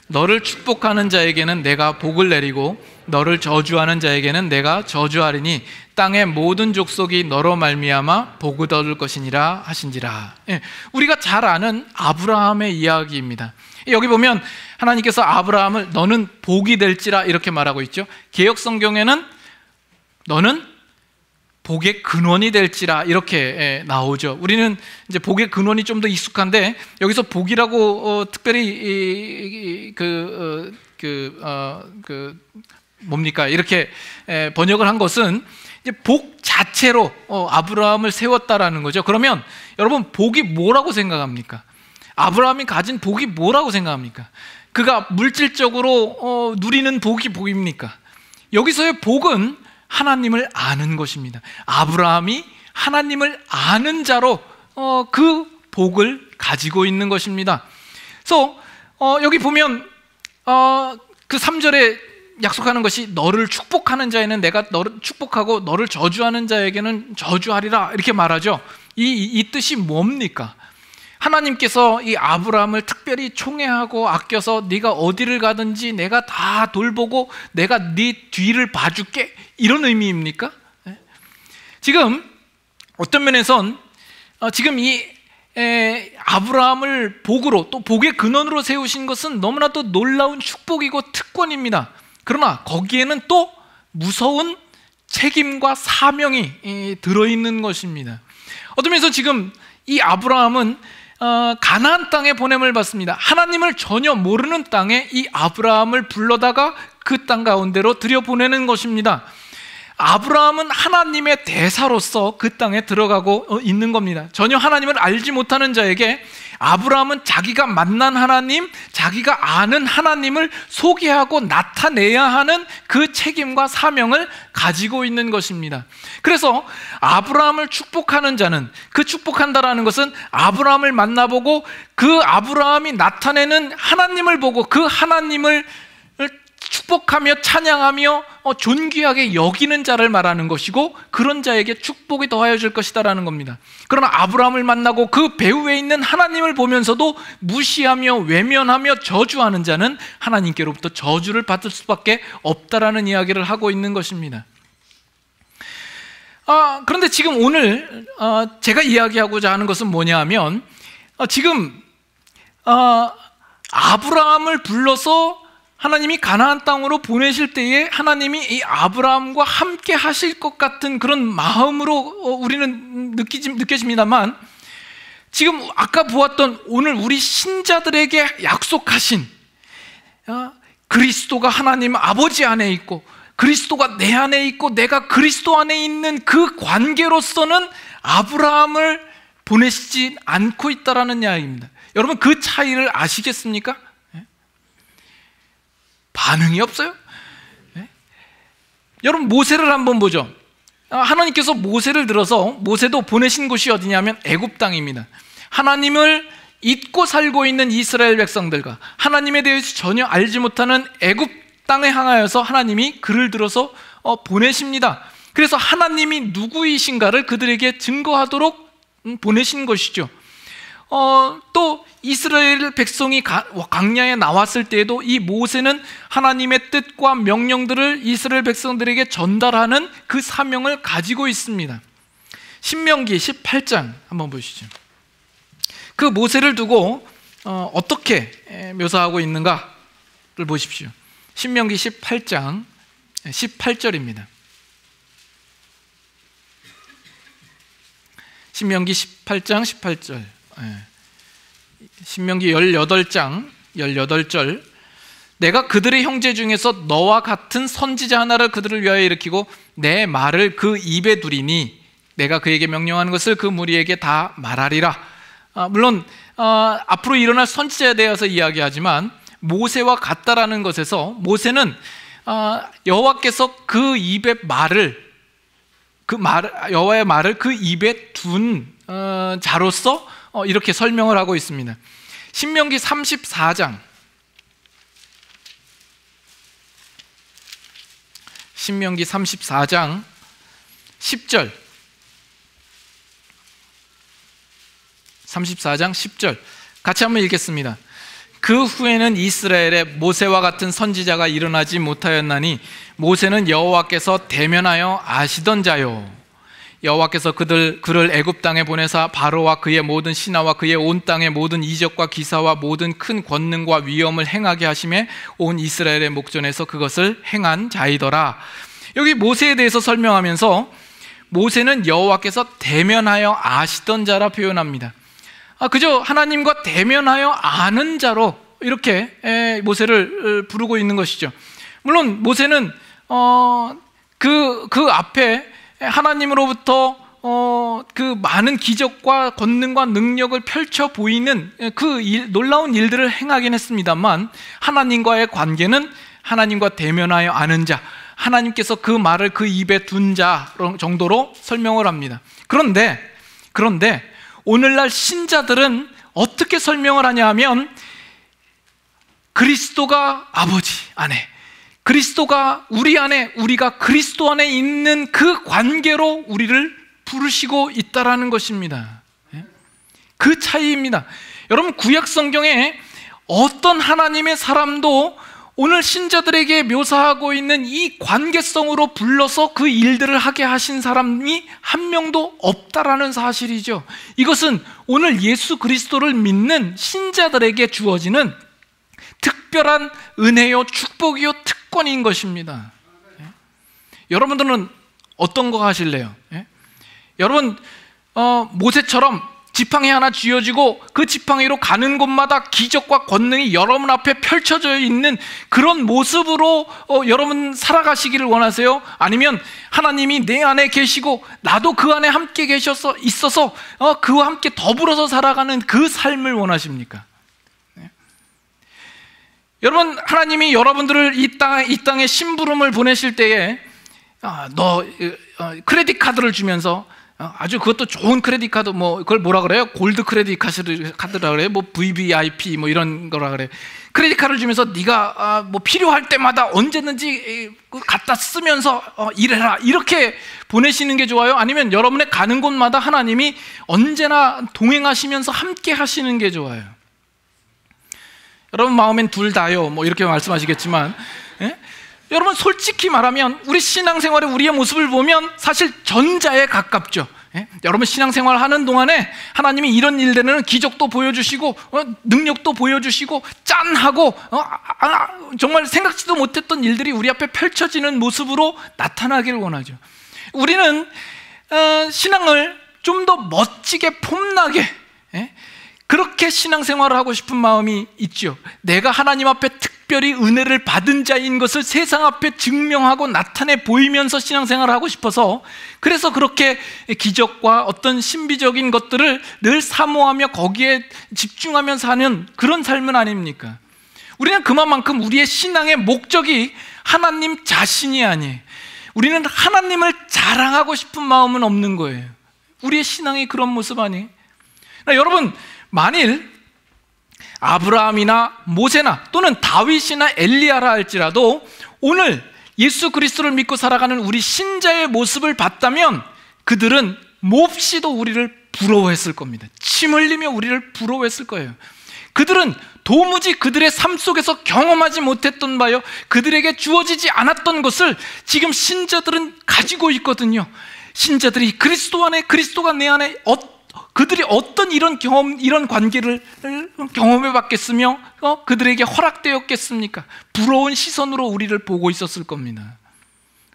너를 축복하는 자에게는 내가 복을 내리고 너를 저주하는 자에게는 내가 저주하리니 땅의 모든 족속이 너로 말미암아 복을 얻을 것이니라 하신지라. 우리가 잘 아는 아브라함의 이야기입니다. 여기 보면 하나님께서 아브라함을 너는 복이 될지라 이렇게 말하고 있죠. 개역 성경에는 너는 복의 근원이 될지라 이렇게 나오죠. 우리는 이제 복의 근원이 좀 더 익숙한데 여기서 복이라고 특별히 뭡니까 이렇게 번역을 한 것은 이제 복 자체로 아브라함을 세웠다라는 거죠. 그러면 여러분, 복이 뭐라고 생각합니까? 아브라함이 가진 복이 뭐라고 생각합니까? 그가 물질적으로 누리는 복이 복입니까? 여기서의 복은 하나님을 아는 것입니다. 아브라함이 하나님을 아는 자로 그 복을 가지고 있는 것입니다. 그래서 여기 보면 그 3절에 약속하는 것이 너를 축복하는 자에는 내가 너를 축복하고 너를 저주하는 자에게는 저주하리라 이렇게 말하죠. 이 뜻이 뭡니까? 하나님께서 이 아브라함을 특별히 총애하고 아껴서 네가 어디를 가든지 내가 다 돌보고 내가 네 뒤를 봐줄게 이런 의미입니까? 지금 어떤 면에선 지금 이 아브라함을 복으로 또 복의 근원으로 세우신 것은 너무나도 놀라운 축복이고 특권입니다. 그러나 거기에는 또 무서운 책임과 사명이 들어있는 것입니다. 어떤 면에서 지금 이 아브라함은 가나안 땅에 보냄을 받습니다. 하나님을 전혀 모르는 땅에 이 아브라함을 불러다가 그 땅 가운데로 들여보내는 것입니다. 아브라함은 하나님의 대사로서 그 땅에 들어가고 있는 겁니다. 전혀 하나님을 알지 못하는 자에게 아브라함은 자기가 만난 하나님, 자기가 아는 하나님을 소개하고 나타내야 하는 그 책임과 사명을 가지고 있는 것입니다. 그래서 아브라함을 축복하는 자는, 그 축복한다라는 것은 아브라함을 만나보고 그 아브라함이 나타내는 하나님을 보고 그 하나님을 축복하며 찬양하며 존귀하게 여기는 자를 말하는 것이고, 그런 자에게 축복이 더하여질 것이다라는 겁니다. 그러나 아브라함을 만나고 그 배후에 있는 하나님을 보면서도 무시하며 외면하며 저주하는 자는 하나님께로부터 저주를 받을 수밖에 없다라는 이야기를 하고 있는 것입니다. 그런데 지금 오늘 제가 이야기하고자 하는 것은 뭐냐 하면, 지금 아브라함을 불러서 하나님이 가나안 땅으로 보내실 때에 하나님이 이 아브라함과 함께 하실 것 같은 그런 마음으로 우리는 느껴집니다만, 지금 아까 보았던 오늘 우리 신자들에게 약속하신 그리스도가 하나님 아버지 안에 있고 그리스도가 내 안에 있고 내가 그리스도 안에 있는 그 관계로서는 아브라함을 보내시지 않고 있다라는 이야기입니다. 여러분, 그 차이를 아시겠습니까? 반응이 없어요? 네? 여러분, 모세를 한번 보죠. 하나님께서 모세를 들어서, 모세도 보내신 곳이 어디냐면 애굽 땅입니다. 하나님을 잊고 살고 있는 이스라엘 백성들과 하나님에 대해서 전혀 알지 못하는 애굽 땅에 향하여서 하나님이 그를 들어서 보내십니다. 그래서 하나님이 누구이신가를 그들에게 증거하도록 보내신 것이죠. 또 이스라엘 백성이 광야에 나왔을 때에도 이 모세는 하나님의 뜻과 명령들을 이스라엘 백성들에게 전달하는 그 사명을 가지고 있습니다. 신명기 18장 한번 보시죠. 그 모세를 두고 어떻게 묘사하고 있는가를 보십시오. 신명기 18장 18절입니다. 신명기 18장 18절. 신명기 18장 18절. 내가 그들의 형제 중에서 너와 같은 선지자 하나를 그들을 위하여 일으키고 내 말을 그 입에 두리니 내가 그에게 명령하는 것을 그 무리에게 다 말하리라. 물론 앞으로 일어날 선지자에 대해서 이야기하지만 모세와 같다라는 것에서 모세는 여호와께서 그 입에 말을, 여호와의 말을 그 입에 둔 자로서 이렇게 설명을 하고 있습니다. 신명기 34장 신명기 34장 10절 34장 10절 같이 한번 읽겠습니다. 그 후에는 이스라엘에 모세와 같은 선지자가 일어나지 못하였나니 모세는 여호와께서 대면하여 아시던 자요, 여호와께서 그를 애굽 땅에 보내사 바로와 그의 모든 신하와 그의 온 땅의 모든 이적과 기사와 모든 큰 권능과 위엄을 행하게 하심에 온 이스라엘의 목전에서 그것을 행한 자이더라. 여기 모세에 대해서 설명하면서 모세는 여호와께서 대면하여 아시던 자라 표현합니다. 그저 하나님과 대면하여 아는 자로 이렇게 모세를 부르고 있는 것이죠. 물론 모세는 그 앞에 하나님으로부터 그 많은 기적과 권능과 능력을 펼쳐 보이는 그 놀라운 일들을 행하긴 했습니다만, 하나님과의 관계는 하나님과 대면하여 아는 자, 하나님께서 그 말을 그 입에 둔 자 정도로 설명을 합니다. 그런데 오늘날 신자들은 어떻게 설명을 하냐 하면, 그리스도가 아버지 안에, 그리스도가 우리 안에, 우리가 그리스도 안에 있는 그 관계로 우리를 부르시고 있다라는 것입니다. 그 차이입니다. 여러분, 구약 성경에 어떤 하나님의 사람도 오늘 신자들에게 묘사하고 있는 이 관계성으로 불러서 그 일들을 하게 하신 사람이 한 명도 없다라는 사실이죠. 이것은 오늘 예수 그리스도를 믿는 신자들에게 주어지는 특별한 은혜요, 축복이요, 특권인 것입니다. 여러분들은 어떤 거 하실래요? 여러분, 모세처럼 지팡이 하나 쥐어지고 그 지팡이로 가는 곳마다 기적과 권능이 여러분 앞에 펼쳐져 있는 그런 모습으로 여러분 살아가시기를 원하세요? 아니면 하나님이 내 안에 계시고 나도 그 안에 함께 있어서 그와 함께 더불어서 살아가는 그 삶을 원하십니까? 네. 여러분, 하나님이 여러분들을 이 땅에 심부름을 보내실 때에 너 크레딧 카드를 주면서 아주 그것도 좋은 크레딧 카드, 뭐 그걸 뭐라 그래요? 골드 크레딧 카드라 그래요? 뭐 VVIP 뭐 이런 거라 그래. 크레딧 카드를 주면서 네가 뭐 필요할 때마다 언제든지 갖다 쓰면서 일해라, 이렇게 보내시는 게 좋아요? 아니면 여러분의 가는 곳마다 하나님이 언제나 동행하시면서 함께 하시는 게 좋아요? 여러분 마음엔 둘 다요, 뭐 이렇게 말씀하시겠지만, 예? 여러분 솔직히 말하면 우리 신앙생활의 우리의 모습을 보면 사실 전자에 가깝죠. 예? 여러분 신앙생활 하는 동안에 하나님이 이런 일들은 기적도 보여주시고 능력도 보여주시고 짠하고 정말 생각지도 못했던 일들이 우리 앞에 펼쳐지는 모습으로 나타나기를 원하죠. 우리는 신앙을 좀 더 멋지게 폼나게, 예? 그렇게 신앙생활을 하고 싶은 마음이 있죠. 내가 하나님 앞에 특별히 은혜를 받은 자인 것을 세상 앞에 증명하고 나타내 보이면서 신앙생활을 하고 싶어서, 그래서 그렇게 기적과 어떤 신비적인 것들을 늘 사모하며 거기에 집중하면서 사는 그런 삶은 아닙니까? 우리는 그만큼 우리의 신앙의 목적이 하나님 자신이 아니에요. 우리는 하나님을 자랑하고 싶은 마음은 없는 거예요. 우리의 신앙이 그런 모습 아니에요? 여러분, 만일 아브라함이나 모세나 또는 다윗이나 엘리야라 할지라도 오늘 예수 그리스도를 믿고 살아가는 우리 신자의 모습을 봤다면 그들은 몹시도 우리를 부러워했을 겁니다. 침 흘리며 우리를 부러워했을 거예요. 그들은 도무지 그들의 삶 속에서 경험하지 못했던 바요, 그들에게 주어지지 않았던 것을 지금 신자들은 가지고 있거든요. 신자들이 그리스도 안에, 그리스도가 내 안에, 그들이 어떤 이런 경험, 이런 관계를 경험해 봤겠으며 그들에게 허락되었겠습니까? 부러운 시선으로 우리를 보고 있었을 겁니다.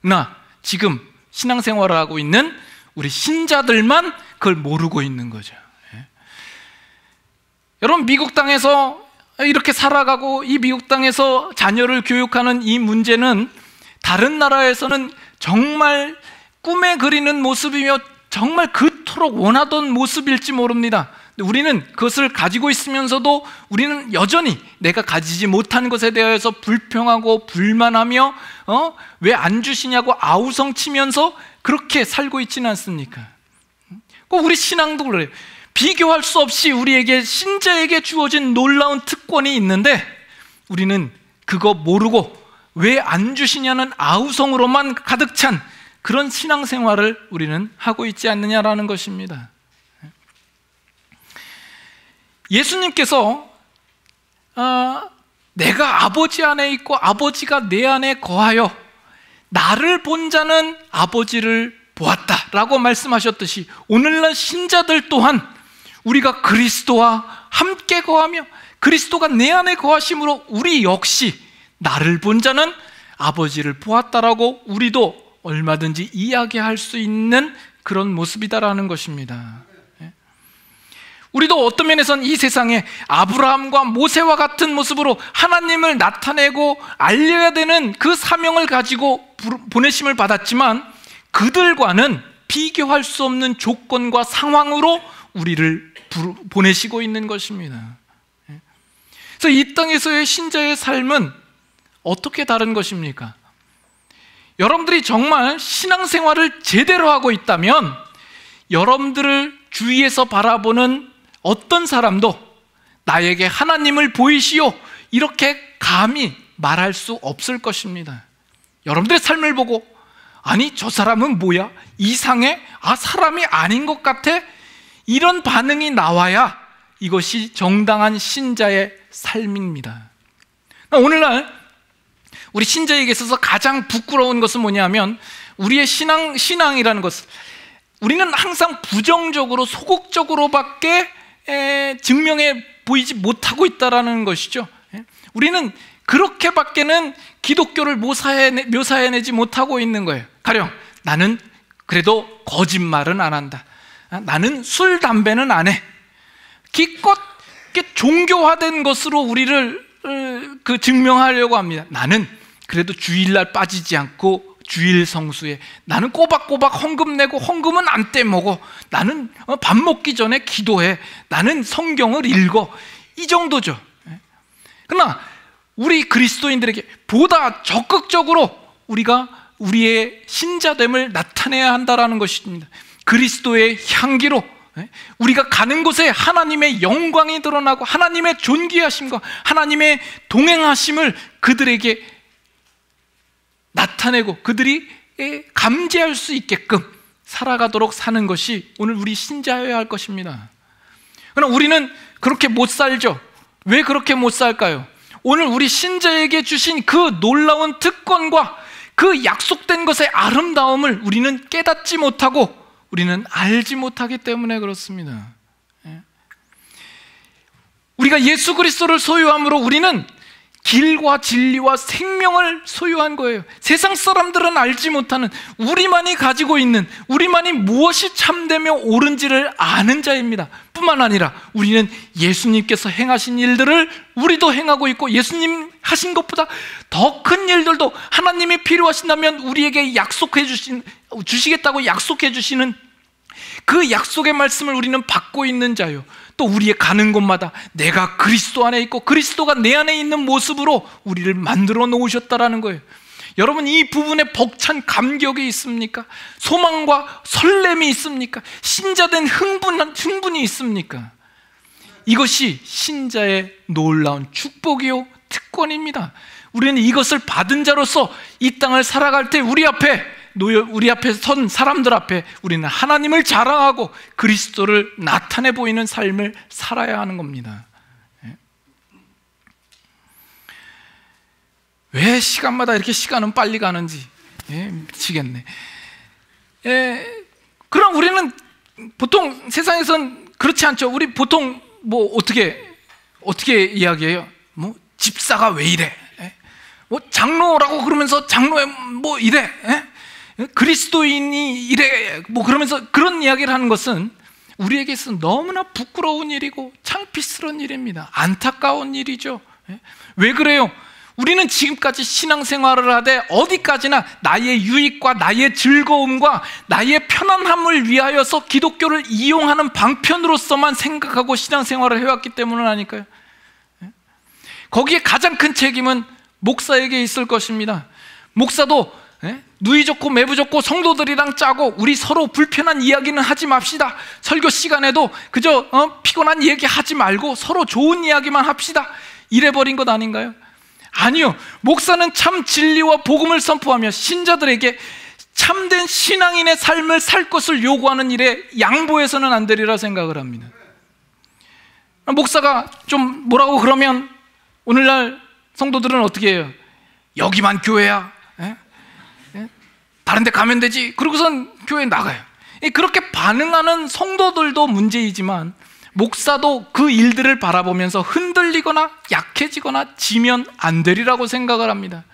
그러나 지금 신앙생활을 하고 있는 우리 신자들만 그걸 모르고 있는 거죠. 여러분, 미국 땅에서 이렇게 살아가고 이 미국 땅에서 자녀를 교육하는 이 문제는 다른 나라에서는 정말 꿈에 그리는 모습이며 정말 그토록 원하던 모습일지 모릅니다. 우리는 그것을 가지고 있으면서도 우리는 여전히 내가 가지지 못한 것에 대해서 불평하고 불만하며 왜 안 주시냐고 아우성치면서 그렇게 살고 있지는 않습니까? 꼭 우리 신앙도 그래요. 비교할 수 없이 우리에게, 신자에게 주어진 놀라운 특권이 있는데 우리는 그거 모르고 왜 안 주시냐는 아우성으로만 가득 찬 그런 신앙생활을 우리는 하고 있지 않느냐라는 것입니다. 예수님께서 내가 아버지 안에 있고 아버지가 내 안에 거하여 나를 본 자는 아버지를 보았다라고 말씀하셨듯이 오늘날 신자들 또한 우리가 그리스도와 함께 거하며 그리스도가 내 안에 거하심으로 우리 역시 나를 본 자는 아버지를 보았다라고 우리도 얼마든지 이야기할 수 있는 그런 모습이다라는 것입니다. 우리도 어떤 면에서는 이 세상에 아브라함과 모세와 같은 모습으로 하나님을 나타내고 알려야 되는 그 사명을 가지고 보내심을 받았지만 그들과는 비교할 수 없는 조건과 상황으로 우리를 보내시고 있는 것입니다. 그래서 이 땅에서의 신자의 삶은 어떻게 다른 것입니까? 여러분들이 정말 신앙생활을 제대로 하고 있다면 여러분들을 주위에서 바라보는 어떤 사람도 나에게 하나님을 보이시오 이렇게 감히 말할 수 없을 것입니다. 여러분들의 삶을 보고 아니 저 사람은 뭐야? 이상해? 사람이 아닌 것 같아? 이런 반응이 나와야 이것이 정당한 신자의 삶입니다. 오늘날 우리 신자에게 있어서 가장 부끄러운 것은 뭐냐면 우리의 신앙이라는 것을 우리는 항상 부정적으로 소극적으로밖에 증명해 보이지 못하고 있다는 것이죠. 우리는 그렇게밖에는 기독교를 묘사해내지 못하고 있는 거예요. 가령 나는 그래도 거짓말은 안 한다. 나는 술, 담배는 안 해. 기껏 종교화된 것으로 우리를 증명하려고 합니다. 나는 그래도 주일날 빠지지 않고 주일 성수에, 나는 꼬박꼬박 헌금 내고 헌금은 안 떼먹어, 나는 밥 먹기 전에 기도해, 나는 성경을 읽어, 이 정도죠. 그러나 우리 그리스도인들에게 보다 적극적으로 우리가 우리의 신자됨을 나타내야 한다는 것입니다. 그리스도의 향기로 우리가 가는 곳에 하나님의 영광이 드러나고 하나님의 존귀하심과 하나님의 동행하심을 그들에게 나타내고 그들이 감지할 수 있게끔 살아가도록 사는 것이 오늘 우리 신자여야 할 것입니다. 그러나 우리는 그렇게 못 살죠. 왜 그렇게 못 살까요? 오늘 우리 신자에게 주신 그 놀라운 특권과 그 약속된 것의 아름다움을 우리는 깨닫지 못하고 우리는 알지 못하기 때문에 그렇습니다. 우리가 예수 그리스도를 소유함으로 우리는 길과 진리와 생명을 소유한 거예요. 세상 사람들은 알지 못하는, 우리만이 가지고 있는, 우리만이 무엇이 참되며 옳은지를 아는 자입니다. 뿐만 아니라 우리는 예수님께서 행하신 일들을 우리도 행하고 있고, 예수님 하신 것보다 더 큰 일들도 하나님이 필요하신다면 우리에게 주시겠다고 약속해 주시는 그 약속의 말씀을 우리는 받고 있는 자요. 또 우리의 가는 곳마다 내가 그리스도 안에 있고 그리스도가 내 안에 있는 모습으로 우리를 만들어 놓으셨다라는 거예요. 여러분, 이 부분에 벅찬 감격이 있습니까? 소망과 설렘이 있습니까? 신자된 흥분이 있습니까? 이것이 신자의 놀라운 축복이요 특권입니다. 우리는 이것을 받은 자로서 이 땅을 살아갈 때 우리 앞에 선 사람들 앞에 우리는 하나님을 자랑하고 그리스도를 나타내 보이는 삶을 살아야 하는 겁니다. 왜 시간마다 이렇게 시간은 빨리 가는지 미치겠네. 그럼 우리는 보통 세상에선 그렇지 않죠. 우리 보통 뭐 어떻게 이야기해요? 뭐 집사가 왜 이래? 뭐 장로라고 그러면서 장로에 뭐 이래? 그리스도인이 이래, 뭐 그러면서 그런 이야기를 하는 것은 우리에게 있어서 너무나 부끄러운 일이고 창피스러운 일입니다. 안타까운 일이죠. 왜 그래요? 우리는 지금까지 신앙생활을 하되 어디까지나 나의 유익과 나의 즐거움과 나의 편안함을 위하여서 기독교를 이용하는 방편으로서만 생각하고 신앙생활을 해왔기 때문은 아닐까요? 거기에 가장 큰 책임은 목사에게 있을 것입니다. 목사도 누이 좋고 매부 좋고 성도들이랑 짜고 우리 서로 불편한 이야기는 하지 맙시다. 설교 시간에도 그저 피곤한 얘기 하지 말고 서로 좋은 이야기만 합시다. 이래버린 것 아닌가요? 아니요. 목사는 참 진리와 복음을 선포하며 신자들에게 참된 신앙인의 삶을 살 것을 요구하는 일에 양보해서는 안 되리라 생각을 합니다. 목사가 좀 뭐라고 그러면 오늘날 성도들은 어떻게 해요? 여기만 교회야. 다른 데 가면 되지. 그러고선 교회 나가요. 그렇게 반응하는 성도들도 문제이지만 목사도 그 일들을 바라보면서 흔들리거나 약해지거나 지면 안 되리라고 생각을 합니다.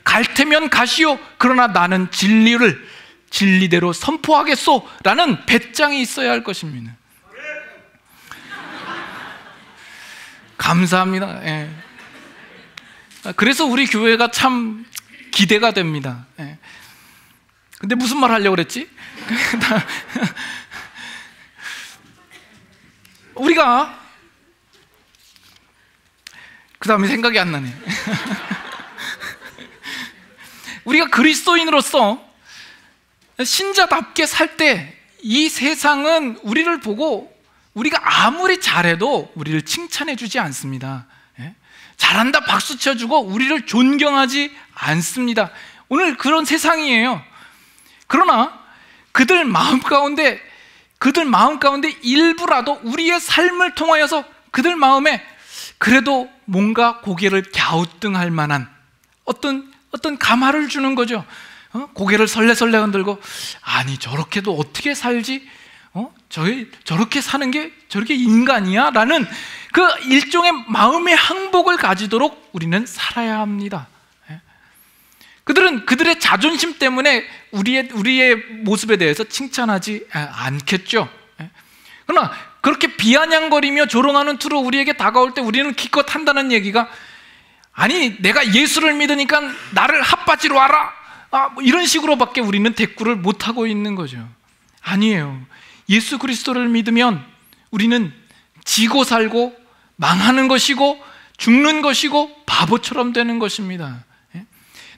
갈 테면 가시오. 그러나 나는 진리를 진리대로 선포하겠소 라는 배짱이 있어야 할 것입니다. 감사합니다. 그래서 우리 교회가 참 기대가 됩니다. 근데 무슨 말 하려고 그랬지? 우리가 그 다음에 생각이 안 나네. 우리가 그리스도인으로서 신자답게 살 때 이 세상은 우리를 보고 우리가 아무리 잘해도 우리를 칭찬해 주지 않습니다. 잘한다 박수 쳐주고 우리를 존경하지 않습니다. 오늘 그런 세상이에요. 그러나 그들 마음 가운데 일부라도 우리의 삶을 통하여서 그들 마음에 그래도 뭔가 고개를 갸우뚱할 만한 어떤 감화를 주는 거죠. 고개를 설레설레 흔들고, 아니 저렇게도 어떻게 살지? 저렇게 사는 게 저렇게 인간이야? 라는 그 일종의 마음의 항복을 가지도록 우리는 살아야 합니다. 그들은 그들의 자존심 때문에 우리의 모습에 대해서 칭찬하지 않겠죠. 그러나 그렇게 비아냥거리며 조롱하는 투로 우리에게 다가올 때 우리는 기껏 한다는 얘기가, 아니 내가 예수를 믿으니까 나를 핫바지로 하라, 뭐 이런 식으로밖에 우리는 대꾸를 못하고 있는 거죠. 아니에요. 예수 그리스도를 믿으면 우리는 지고 살고 망하는 것이고 죽는 것이고 바보처럼 되는 것입니다.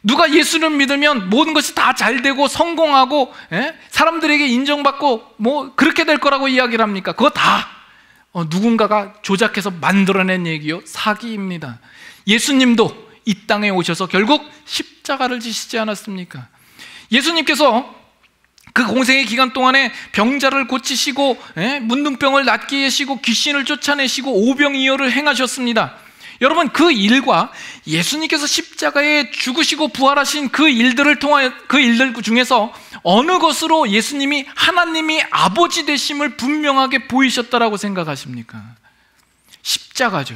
누가 예수를 믿으면 모든 것이 다 잘되고 성공하고 사람들에게 인정받고 뭐 그렇게 될 거라고 이야기를 합니까? 그거 다 누군가가 조작해서 만들어낸 얘기요, 사기입니다. 예수님도 이 땅에 오셔서 결국 십자가를 지시지 않았습니까? 예수님께서 그 공생의 기간 동안에 병자를 고치시고 문둥병을 낫게 하시고 귀신을 쫓아내시고 오병이어를 행하셨습니다. 여러분, 그 일과 예수님께서 십자가에 죽으시고 부활하신 그 일들을 통하여, 그 일들 중에서 어느 것으로 예수님이 하나님이 아버지 되심을 분명하게 보이셨다라고 생각하십니까? 십자가죠.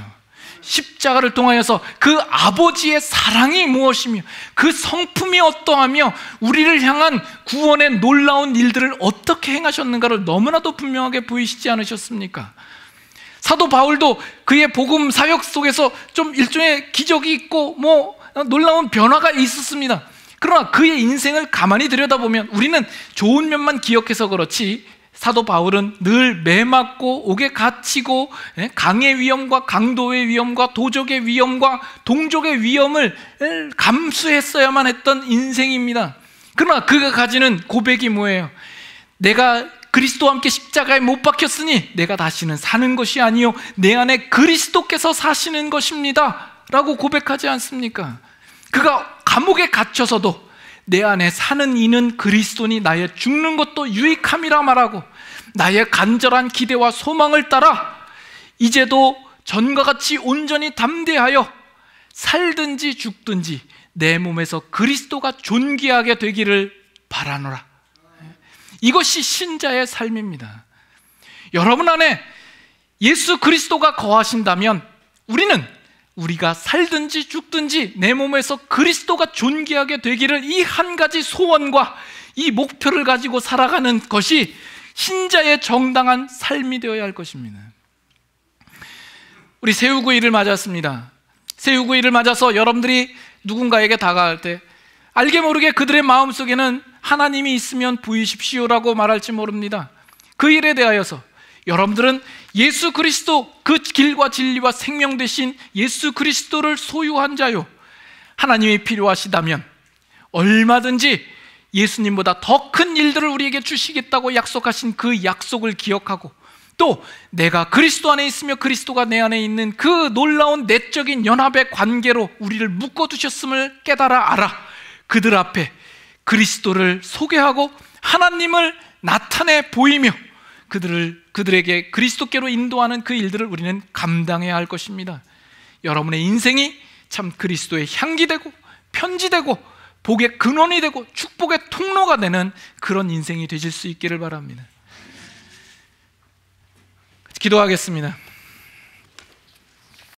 십자가를 통하여서 그 아버지의 사랑이 무엇이며 그 성품이 어떠하며 우리를 향한 구원의 놀라운 일들을 어떻게 행하셨는가를 너무나도 분명하게 보이시지 않으셨습니까? 사도 바울도 그의 복음 사역 속에서 좀 일종의 기적이 있고 뭐 놀라운 변화가 있었습니다. 그러나 그의 인생을 가만히 들여다보면 우리는 좋은 면만 기억해서 그렇지, 사도 바울은 늘 매맞고 옥에 갇히고 강의 위험과 강도의 위험과 도적의 위험과 동족의 위험을 감수했어야만 했던 인생입니다. 그러나 그가 가지는 고백이 뭐예요? 내가 그리스도와 함께 십자가에 못 박혔으니 내가 다시는 사는 것이 아니요 내 안에 그리스도께서 사시는 것입니다 라고 고백하지 않습니까? 그가 감옥에 갇혀서도 내 안에 사는 이는 그리스도니 나의 죽는 것도 유익함이라 말하고, 나의 간절한 기대와 소망을 따라 이제도 전과 같이 온전히 담대하여 살든지 죽든지 내 몸에서 그리스도가 존귀하게 되기를 바라노라. 이것이 신자의 삶입니다. 여러분 안에 예수 그리스도가 거하신다면 우리가 살든지 죽든지 내 몸에서 그리스도가 존귀하게 되기를, 이 한 가지 소원과 이 목표를 가지고 살아가는 것이 신자의 정당한 삶이 되어야 할 것입니다. 우리 새우구이를 맞았습니다. 새우구이를 맞아서 여러분들이 누군가에게 다가갈 때 알게 모르게 그들의 마음속에는 하나님이 있으면 보이십시오라고 말할지 모릅니다. 그 일에 대하여서 여러분들은 예수 그리스도, 그 길과 진리와 생명 되신 예수 그리스도를 소유한 자요, 하나님이 필요하시다면 얼마든지 예수님보다 더 큰 일들을 우리에게 주시겠다고 약속하신 그 약속을 기억하고, 또 내가 그리스도 안에 있으며 그리스도가 내 안에 있는 그 놀라운 내적인 연합의 관계로 우리를 묶어두셨음을 깨달아 알아 그들 앞에 그리스도를 소개하고 하나님을 나타내 보이며 그들에게 그리스도께로 인도하는 그 일들을 우리는 감당해야 할 것입니다. 여러분의 인생이 참 그리스도의 향기 되고 편지되고 복의 근원이 되고 축복의 통로가 되는 그런 인생이 되실 수 있기를 바랍니다. 기도하겠습니다.